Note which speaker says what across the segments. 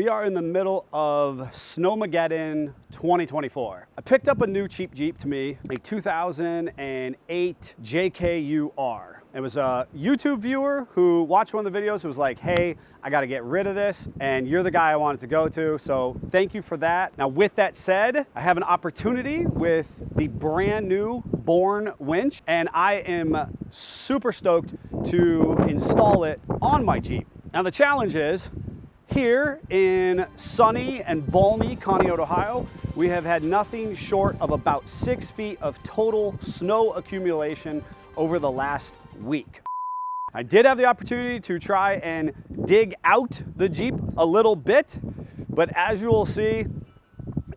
Speaker 1: We are in the middle of Snowmageddon 2024. I picked up a new cheap Jeep to me, a 2008 JKUR. It was a YouTube viewer who watched one of the videos who was like, hey, I gotta get rid of this, and you're the guy I wanted to go to, so thank you for that. Now, with that said, I have an opportunity with the brand new Borne Winch, and I am super stoked to install it on my Jeep. Now, the challenge is, here in sunny and balmy Conneaut, Ohio, we have had nothing short of about 6 feet of total snow accumulation over the last week. I did have the opportunity to try and dig out the Jeep a little bit, but as you will see,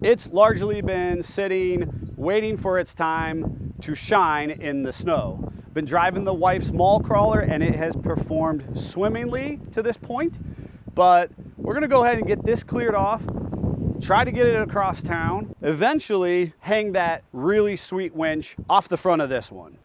Speaker 1: it's largely been sitting, waiting for its time to shine in the snow. Been driving the wife's mall crawler and it has performed swimmingly to this point, but we're gonna go ahead and get this cleared off, try to get it across town, eventually hang that really sweet winch off the front of this one.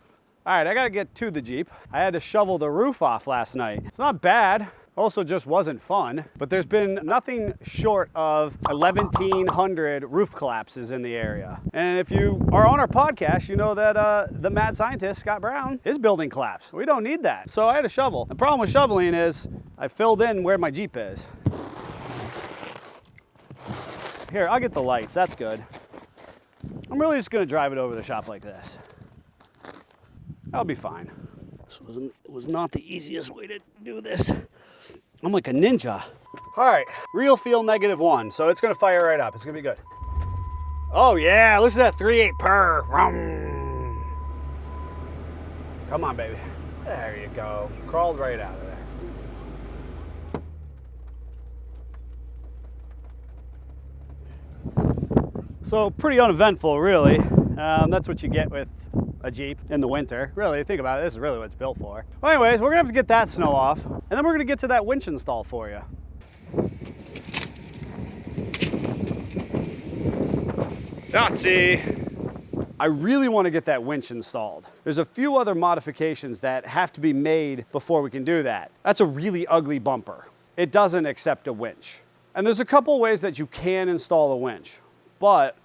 Speaker 1: All right, I gotta get to the Jeep. I had to shovel the roof off last night. It's not bad, also just wasn't fun, but there's been nothing short of 1,100 roof collapses in the area. And if you are on our podcast, you know that the mad scientist, Scott Brown, his building collapsed. We don't need that. So I had to shovel. The problem with shoveling is I filled in where my Jeep is. Here, I'll get the lights, that's good. I'm really just gonna drive it over the shop like this. That'll be fine. This was not the easiest way to do this. I'm like a ninja. All right, real feel -1, so it's gonna fire right up. It's gonna be good. Oh yeah, listen to that 3.8 purr. Come on, baby. There you go. Crawled right out of there. So pretty uneventful, really. That's what you get with a Jeep in the winter. Really, think about it, this is really what it's built for. Well, anyways, we're gonna have to get that snow off, and then we're gonna get to that winch install for you. Nazi! I really want to get that winch installed. There's a few other modifications that have to be made before we can do that. That's a really ugly bumper. It doesn't accept a winch. And there's a couple ways that you can install a winch, but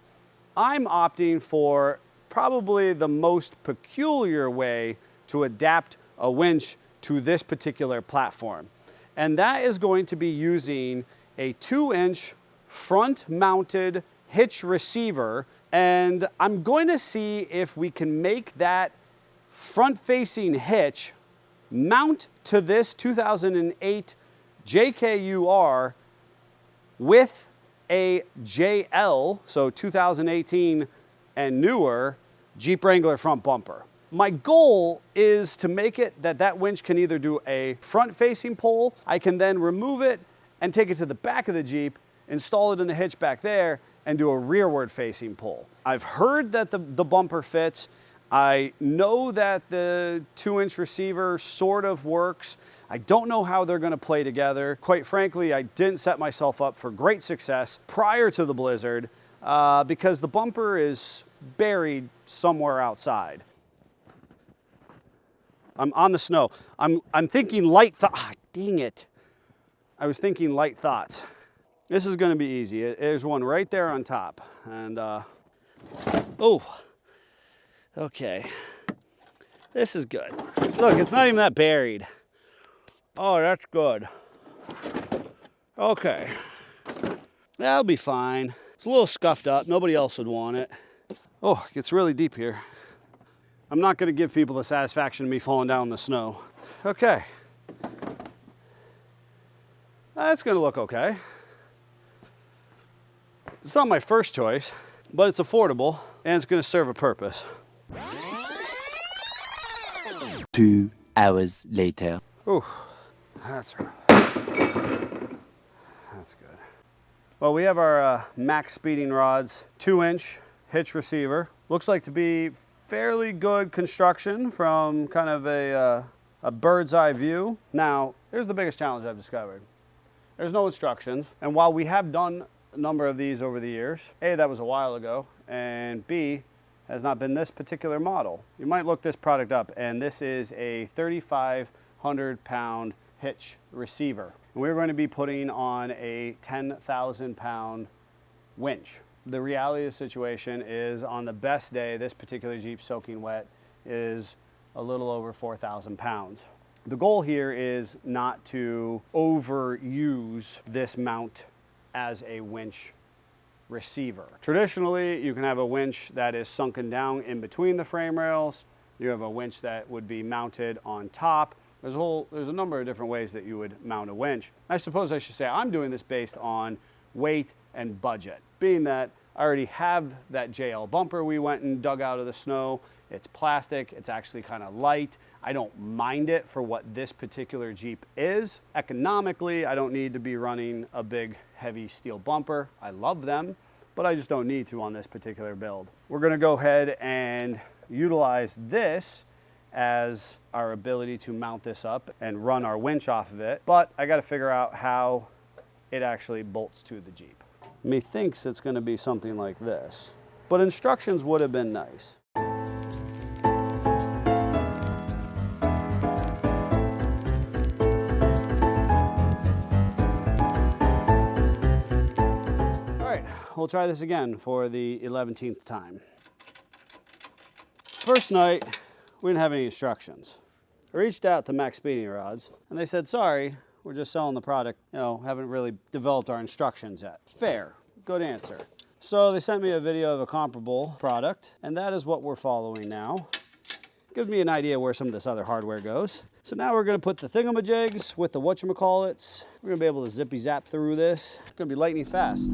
Speaker 1: I'm opting for probably the most peculiar way to adapt a winch to this particular platform. And that is going to be using a 2-inch front-mounted hitch receiver. And I'm going to see if we can make that front-facing hitch mount to this 2008 JKUR with a JL, so 2018 and newer, Jeep Wrangler front bumper. My goal is to make it that winch can either do a front-facing pull, I can then remove it and take it to the back of the Jeep, install it in the hitch back there, and do a rearward-facing pull. I've heard that the bumper fits. I know that the 2-inch receiver sort of works. I don't know how they're gonna play together. Quite frankly, I didn't set myself up for great success prior to the blizzard because the bumper is buried somewhere outside. I'm on the snow. I'm thinking light thoughts. Dang it. I was thinking light thoughts. This is gonna be easy. There's one right there on top. And, oh, okay. This is good. Look, it's not even that buried. Oh, that's good. Okay. That'll be fine. It's a little scuffed up. Nobody else would want it. Oh, it gets really deep here. I'm not gonna give people the satisfaction of me falling down in the snow. Okay. That's gonna look okay. It's not my first choice, but it's affordable and it's gonna serve a purpose.
Speaker 2: 2 hours later.
Speaker 1: Ooh, that's rough. That's good. Well, we have our max speeding rods, 2-inch hitch receiver. Looks like to be fairly good construction from kind of a bird's eye view. Now, here's the biggest challenge I've discovered. There's no instructions, and while we have done a number of these over the years, A, that was a while ago, and B, has not been this particular model. You might look this product up, and this is a 3,500 pound Hitch receiver. And we're going to be putting on a 10,000 pound winch. The reality of the situation is, on the best day, this particular Jeep soaking wet is a little over 4,000 pounds. The goal here is not to overuse this mount as a winch receiver. Traditionally, you can have a winch that is sunken down in between the frame rails. You have a winch that would be mounted on top. There's a number of different ways that you would mount a winch. I suppose I should say I'm doing this based on weight and budget, being that I already have that JL bumper we went and dug out of the snow. It's plastic, it's actually kind of light. I don't mind it for what this particular Jeep is. Economically, I don't need to be running a big, heavy steel bumper. I love them, but I just don't need to on this particular build. We're gonna go ahead and utilize this as our ability to mount this up and run our winch off of it, but I gotta figure out how it actually bolts to the Jeep. Methinks it's gonna be something like this, but instructions would have been nice. We'll try this again for the 11th time. First night, we didn't have any instructions. I reached out to Max Speeding Rods, and they said, sorry, we're just selling the product, haven't really developed our instructions yet. Fair, good answer. So they sent me a video of a comparable product, and that is what we're following now. Gives me an idea where some of this other hardware goes. So now we're gonna put the thingamajigs with the whatchamacallits. We're gonna be able to zippy zap through this. It's gonna be lightning fast.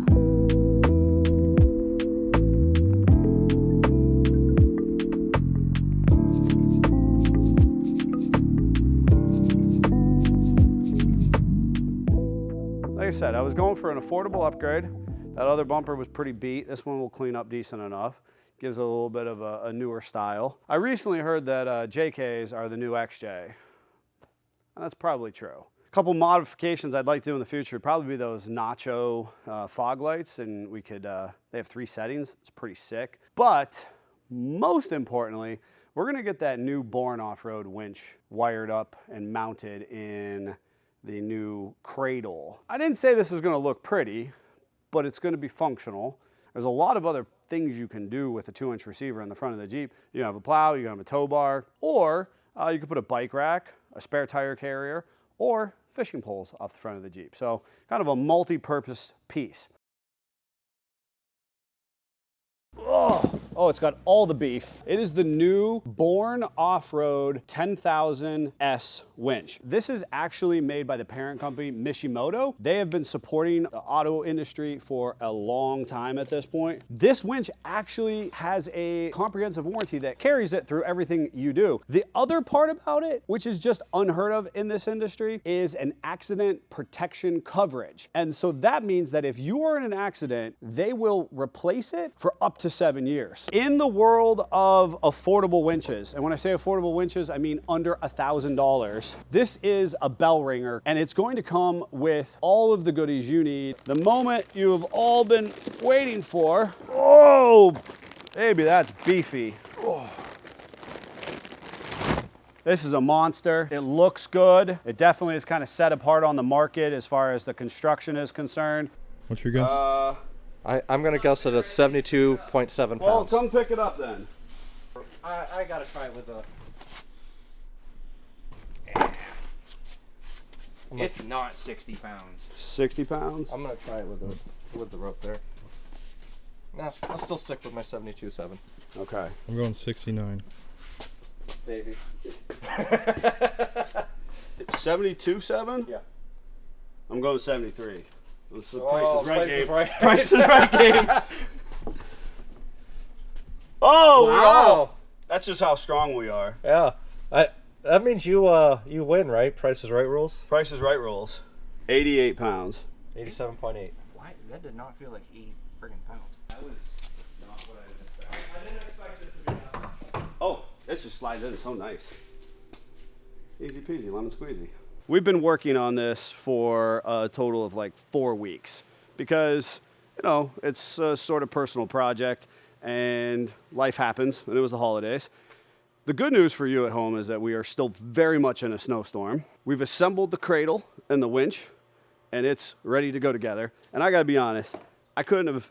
Speaker 1: Like I said, I was going for an affordable upgrade. That other bumper was pretty beat. This one will clean up decent enough. Gives it a little bit of a newer style. I recently heard that JKs are the new XJ. And that's probably true. A couple modifications I'd like to do in the future would probably be those Nacho fog lights, and we could, they have 3 settings. It's pretty sick. But most importantly, we're gonna get that new Borne off-road winch wired up and mounted in the new cradle. I didn't say this was gonna look pretty, but it's gonna be functional. There's a lot of other things you can do with a 2-inch receiver in the front of the Jeep. You have a plow, you have a tow bar, or you could put a bike rack, a spare tire carrier, or fishing poles off the front of the Jeep. So kind of a multi-purpose piece. Oh, it's got all the beef. It is the new Borne Off-Road 10,000S winch. This is actually made by the parent company, Mishimoto. They have been supporting the auto industry for a long time at this point. This winch actually has a comprehensive warranty that carries it through everything you do. The other part about it, which is just unheard of in this industry, is an accident protection coverage. And so that means that if you are in an accident, they will replace it for up to 7 years. In the world of affordable winches, and when I say affordable winches, I mean under $1,000, this is a bell ringer, and it's going to come with all of the goodies you need. The moment you have all been waiting for. Oh, baby, that's beefy. Oh. This is a monster. It looks good. It definitely is kind of set apart on the market as far as the construction is concerned.
Speaker 3: What's your guess?
Speaker 4: I'm gonna guess that it's 72.7 pounds.
Speaker 1: Well, come pick it up then.
Speaker 4: I gotta try it with a.
Speaker 5: It's not 60 pounds.
Speaker 1: 60 pounds?
Speaker 4: I'm gonna try it with the rope there. Nah, I'll still stick with my 72.7.
Speaker 1: Okay.
Speaker 3: I'm going 69.
Speaker 4: Baby.
Speaker 1: 72.7?
Speaker 4: Yeah.
Speaker 1: I'm going 73. This is
Speaker 4: Oh,
Speaker 1: Price is Right game.
Speaker 4: Right.
Speaker 1: Price is Right game. Oh, we're
Speaker 4: Wow.
Speaker 1: all. That's just how strong we are.
Speaker 4: Yeah. That means you win, right? Price is Right rules.
Speaker 1: Price is Right rules. 88 pounds.
Speaker 4: 87.8.
Speaker 5: Why? That did not feel like 80 friggin' pounds.
Speaker 1: That was not what I expected. I didn't expect it to be that. Oh, it just slides in so nice. Easy peasy, lemon squeezy. We've been working on this for a total of like 4 weeks because, it's a sort of personal project and life happens, and it was the holidays. The good news for you at home is that we are still very much in a snowstorm. We've assembled the cradle and the winch, and it's ready to go together. And I gotta be honest, I couldn't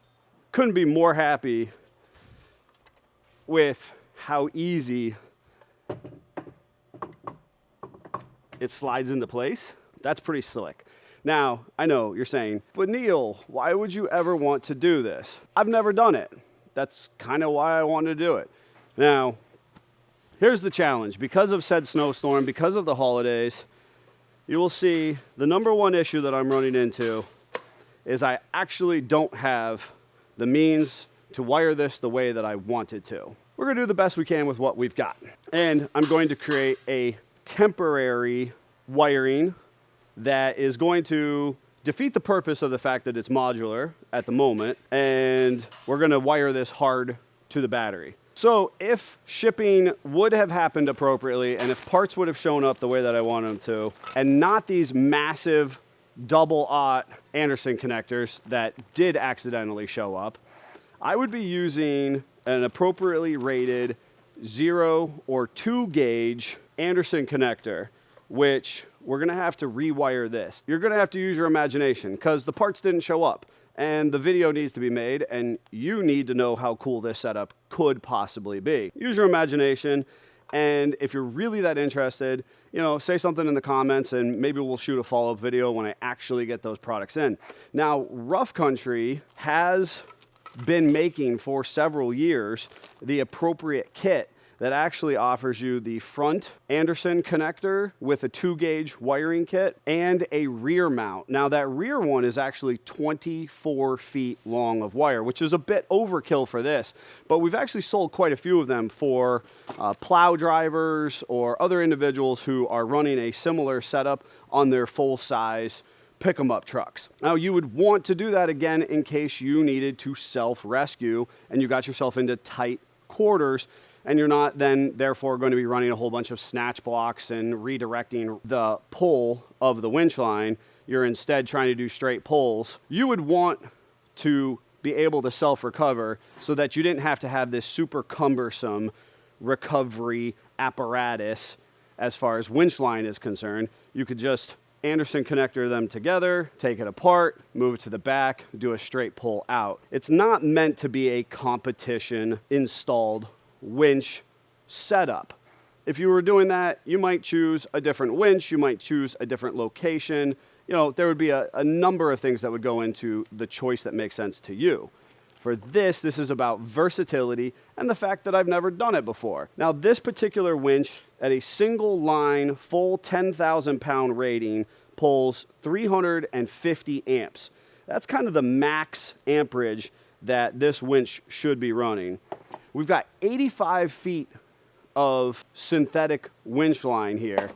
Speaker 1: be more happy with how easy it slides into place. That's pretty slick. Now, I know you're saying, but Neil, why would you ever want to do this? I've never done it. That's kind of why I wanted to do it. Now, here's the challenge. Because of said snowstorm, because of the holidays, you will see the number one issue that I'm running into is I actually don't have the means to wire this the way that I wanted to. We're gonna do the best we can with what we've got. And I'm going to create a temporary wiring that is going to defeat the purpose of the fact that it's modular at the moment, and we're gonna wire this hard to the battery. So if shipping would have happened appropriately, and if parts would have shown up the way that I want them to, and not these massive double-aught Anderson connectors that did accidentally show up, I would be using an appropriately rated 0 or 2 gauge Anderson connector, which we're gonna have to rewire this. You're gonna have to use your imagination because the parts didn't show up and the video needs to be made and you need to know how cool this setup could possibly be. Use your imagination, and if you're really that interested, you know, say something in the comments and maybe we'll shoot a follow-up video when I actually get those products in. Now, Rough Country has been making for several years the appropriate kit that actually offers you the front Anderson connector with a 2 gauge wiring kit and a rear mount. Now that rear one is actually 24 feet long of wire, which is a bit overkill for this, but we've actually sold quite a few of them for plow drivers or other individuals who are running a similar setup on their full-size pick 'em up trucks. Now you would want to do that again in case you needed to self-rescue and you got yourself into tight quarters and you're not then therefore going to be running a whole bunch of snatch blocks and redirecting the pull of the winch line. You're instead trying to do straight pulls. You would want to be able to self-recover so that you didn't have to have this super cumbersome recovery apparatus as far as winch line is concerned. You could just Anderson connector them together, take it apart, move it to the back, do a straight pull out. It's not meant to be a competition installed winch setup. If you were doing that, you might choose a different winch, you might choose a different location. You know, there would be a number of things that would go into the choice that makes sense to you. For this is about versatility and the fact that I've never done it before. Now, this particular winch at a single line, full 10,000 pound rating, pulls 350 amps. That's kind of the max amperage that this winch should be running. We've got 85 feet of synthetic winch line here.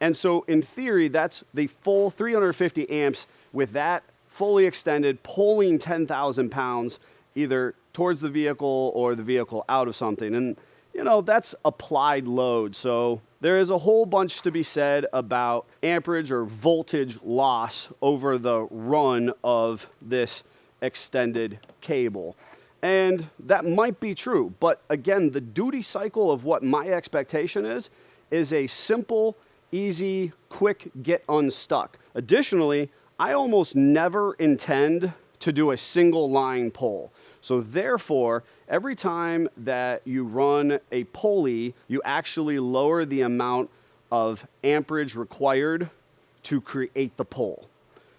Speaker 1: And so in theory, that's the full 350 amps with that fully extended, pulling 10,000 pounds either towards the vehicle or the vehicle out of something. And, you know, that's applied load. So there is a whole bunch to be said about amperage or voltage loss over the run of this extended cable. And that might be true. But again, the duty cycle of what my expectation is a simple, easy, quick get unstuck. Additionally, I almost never intend to do a single line pull. So therefore, every time that you run a pulley, you actually lower the amount of amperage required to create the pull.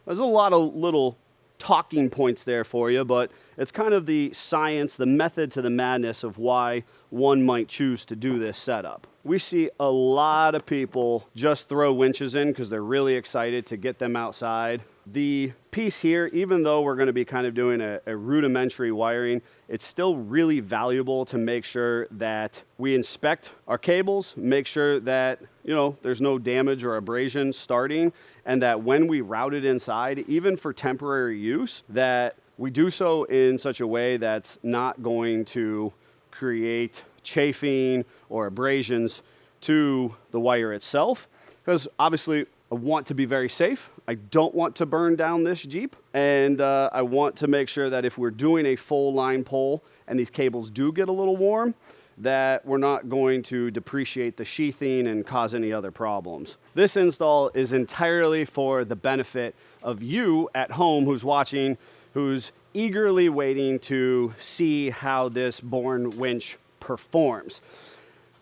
Speaker 1: There's a lot of little talking points there for you, but it's kind of the science, the method to the madness of why one might choose to do this setup. We see a lot of people just throw winches in because they're really excited to get them outside. The piece here, even though we're going to be kind of doing a rudimentary wiring, it's still really valuable to make sure that we inspect our cables, make sure that, you know, there's no damage or abrasion starting, and that when we route it inside, even for temporary use, that we do so in such a way that's not going to create chafing or abrasions to the wire itself. Because obviously I want to be very safe. I don't want to burn down this Jeep. And I want to make sure that if we're doing a full line pull and these cables do get a little warm, that we're not going to depreciate the sheathing and cause any other problems. This install is entirely for the benefit of you at home who's watching, who's eagerly waiting to see how this Borne Winch performs.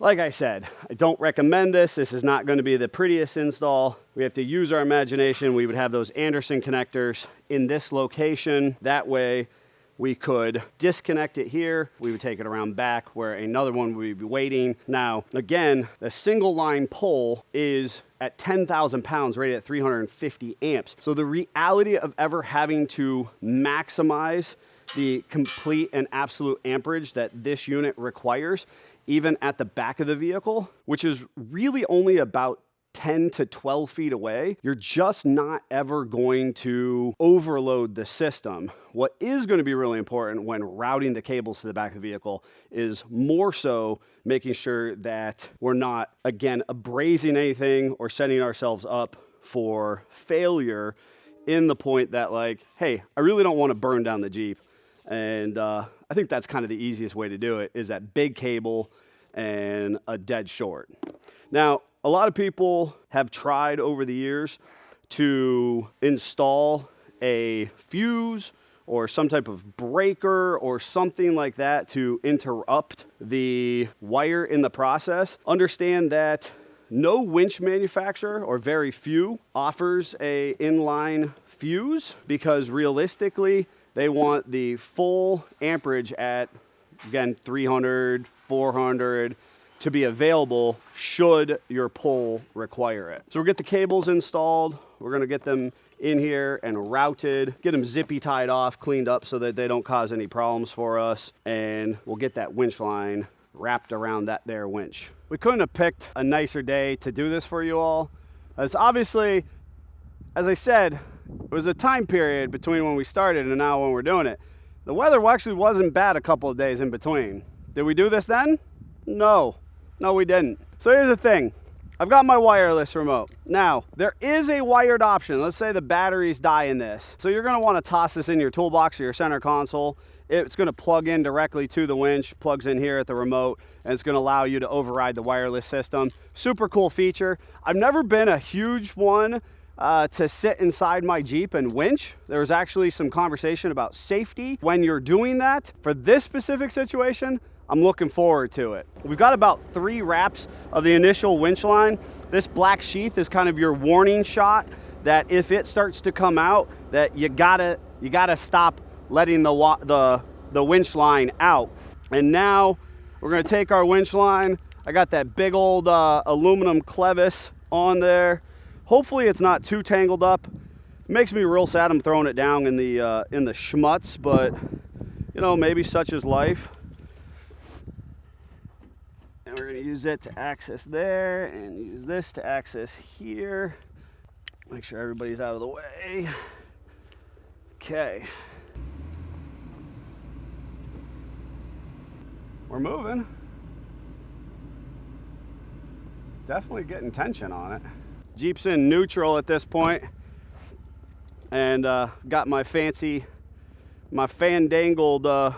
Speaker 1: Like I said, I don't recommend this. This is not going to be the prettiest install. We have to use our imagination. We would have those Anderson connectors in this location. That way we could disconnect it here. We would take it around back where another one would be waiting. Now, again, the single line pole is at 10,000 pounds, rated at 350 amps. So the reality of ever having to maximize the complete and absolute amperage that this unit requires, even at the back of the vehicle, which is really only about 10 to 12 feet away, you're just not ever going to overload the system. What is going to be really important when routing the cables to the back of the vehicle is more so making sure that we're not, again, abrasing anything or setting ourselves up for failure in the point that, like, hey, I really don't want to burn down the Jeep. And I think that's kind of the easiest way to do it, is that big cable and a dead short. Now, a lot of people have tried over the years to install a fuse or some type of breaker or something like that to interrupt the wire in the process. Understand that no winch manufacturer, or very few, offers a inline fuse, because realistically they want the full amperage at, again, 300, 400 to be available should your pole require it. So we'll get the cables installed. We're gonna get them in here and routed, get them zippy tied off, cleaned up so that they don't cause any problems for us. And we'll get that winch line wrapped around that there winch. We couldn't have picked a nicer day to do this for you all. As obviously, as I said, it was a time period between when we started and now when we're doing it. The weather actually wasn't bad a couple of days in between. Did we do this then? No, we didn't. So here's the thing. I've got my wireless remote. Now, there is a wired option. Let's say the batteries die in this. So you're gonna wanna toss this in your toolbox or your center console. It's gonna plug in directly to the winch, plugs in here at the remote, and it's gonna allow you to override the wireless system. Super cool feature. I've never been a huge one to sit inside my Jeep and winch. There was actually some conversation about safety when you're doing that. For this specific situation, I'm looking forward to it. We've got about 3 wraps of the initial winch line. This black sheath is kind of your warning shot that if it starts to come out, that you gotta stop letting the winch line out. And now we're gonna take our winch line. I got that big old aluminum clevis on there. Hopefully it's not too tangled up. It makes me real sad I'm throwing it down in the schmutz, but you know, maybe such is life. And we're gonna use it to access there and use this to access here. Make sure everybody's out of the way. Okay. We're moving. Definitely getting tension on it. Jeep's in neutral at this point, and got my fandangled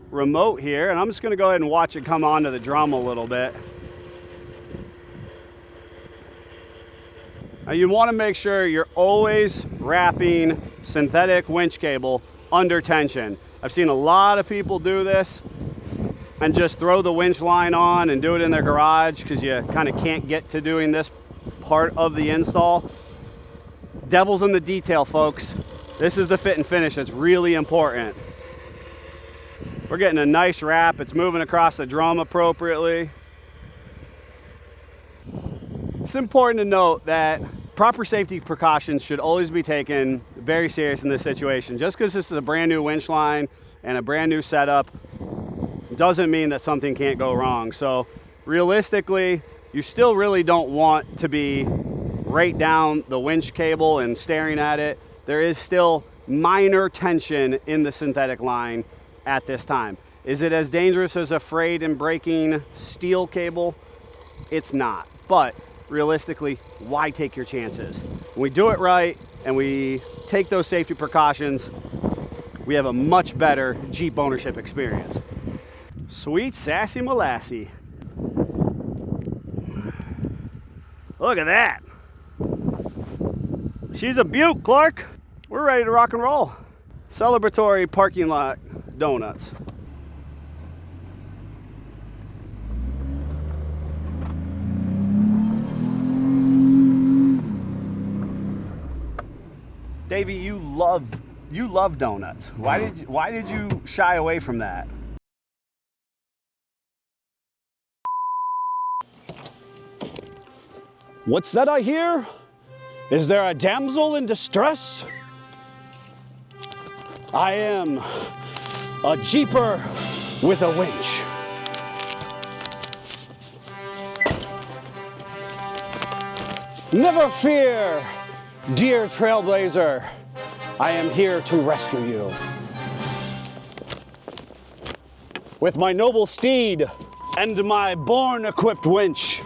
Speaker 1: remote here, and I'm just gonna go ahead and watch it come onto the drum a little bit. Now you wanna make sure you're always wrapping synthetic winch cable under tension. I've seen a lot of people do this and just throw the winch line on and do it in their garage because you kind of can't get to doing this part of the install. Devil's in the detail, folks. This is the fit and finish that's really important. We're getting a nice wrap. It's moving across the drum appropriately. It's important to note that proper safety precautions should always be taken very serious in this situation. Just because this is a brand new winch line and a brand new setup doesn't mean that something can't go wrong. So realistically, you still really don't want to be right down the winch cable and staring at it. There is still minor tension in the synthetic line at this time. Is it as dangerous as a frayed and breaking steel cable? It's not, but realistically, why take your chances? When we do it right and we take those safety precautions, we have a much better Jeep ownership experience. Sweet sassy molassy. Look at that. She's a beaut, Clark. We're ready to rock and roll. Celebratory parking lot donuts. Davey, you love donuts. Why did you shy away from that? What's that I hear? Is there a damsel in distress? I am a jeeper with a winch. Never fear, dear trailblazer. I am here to rescue you. With my noble steed and my Borne-equipped winch.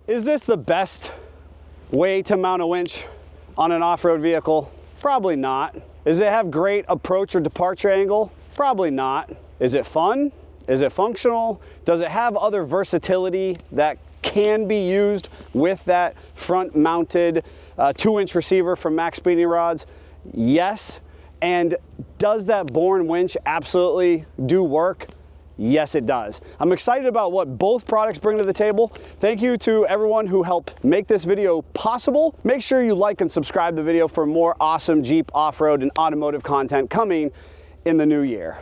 Speaker 1: Is this the best way to mount a winch on an off-road vehicle? Probably not. Does it have great approach or departure angle? Probably not. Is it fun? Is it functional? Does it have other versatility that can be used with that front-mounted 2-inch receiver from Max Speeding Rods? Yes. And does that Borne winch absolutely do work? Yes, it does. I'm excited about what both products bring to the table. Thank you to everyone who helped make this video possible. Make sure you like and subscribe the video for more awesome Jeep off-road and automotive content coming in the new year.